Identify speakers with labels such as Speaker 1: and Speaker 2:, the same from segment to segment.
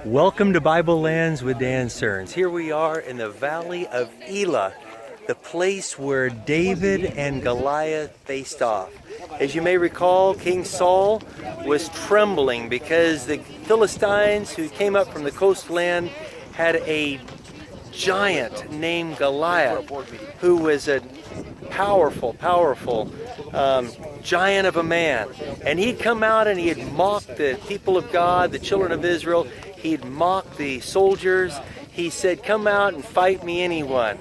Speaker 1: Welcome to Bible Lands with Dan Serns. Here we are in the Valley of Elah, the place where David and Goliath faced off. As you may recall, King Saul was trembling because the Philistines who came up from the coastland had a giant named Goliath, who was a powerful giant of a man. And he'd come out and he had mocked the people of God, the children of Israel. He'd mocked the soldiers. He said, "Come out and fight me, anyone."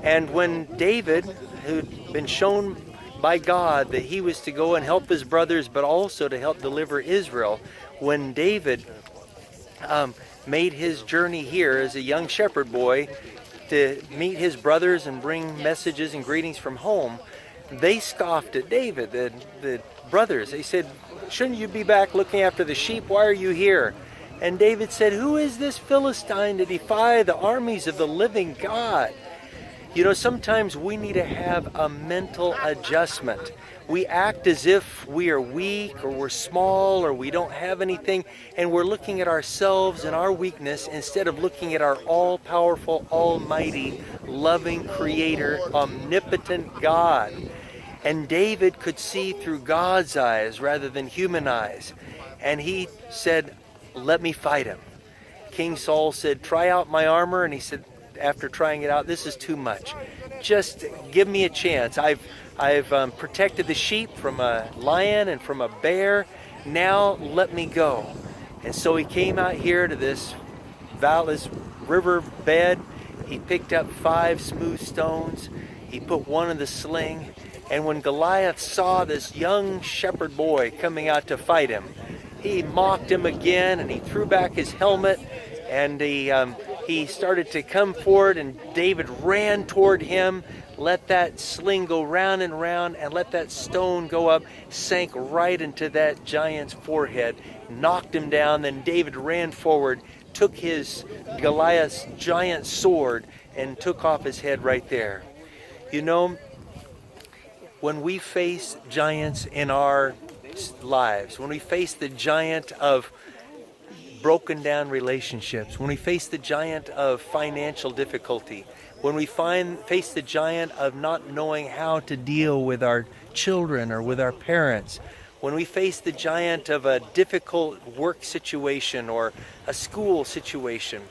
Speaker 1: And when David, who'd been shown by God that he was to go and help his brothers, but also to help deliver Israel, when David made his journey here as a young shepherd boy to meet his brothers and bring messages and greetings from home, they scoffed at David, the brothers. They said, "Shouldn't you be back looking after the sheep? Why are you here?" And David said, "Who is this Philistine to defy the armies of the living God?" You know, sometimes we need to have a mental adjustment. We act as if we are weak or we're small or we don't have anything, and we're looking at ourselves and our weakness instead of looking at our all-powerful, almighty, loving Creator, omnipotent God. And David could see through God's eyes rather than human eyes. And he said, "Let me fight him." King Saul said, "Try out my armor." And he said, after trying it out, "This is too much. Just give me a chance. I've protected the sheep from a lion and from a bear. Now let me go." And so he came out here to this river bed. He picked up 5 smooth stones. He put one in the sling. And when Goliath saw this young shepherd boy coming out to fight him, he mocked him again, and he threw back his helmet, and he started to come forward, and David ran toward him, let that sling go round and round, and let that stone go up, sank right into that giant's forehead, knocked him down. Then David ran forward, took his Goliath's giant sword, and took off his head right there. You know, when we face giants in our lives, when we face the giant of broken down relationships, when we face the giant of financial difficulty, when we face the giant of not knowing how to deal with our children or with our parents, when we face the giant of a difficult work situation or a school situation,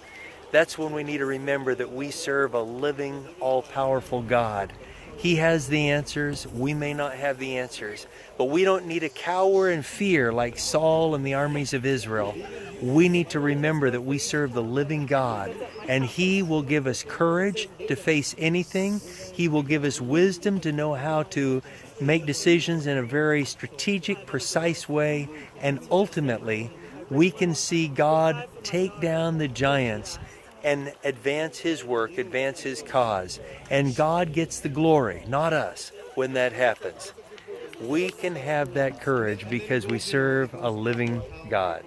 Speaker 1: that's when we need to remember that we serve a living, all-powerful God. He has the answers. We may not have the answers, but we don't need to cower in fear like Saul and the armies of Israel. We need to remember that we serve the living God, and He will give us courage to face anything. He will give us wisdom to know how to make decisions in a very strategic, precise way, and ultimately, we can see God take down the giants and advance His work, advance His cause. And God gets the glory, not us, when that happens. We can have that courage because we serve a living God.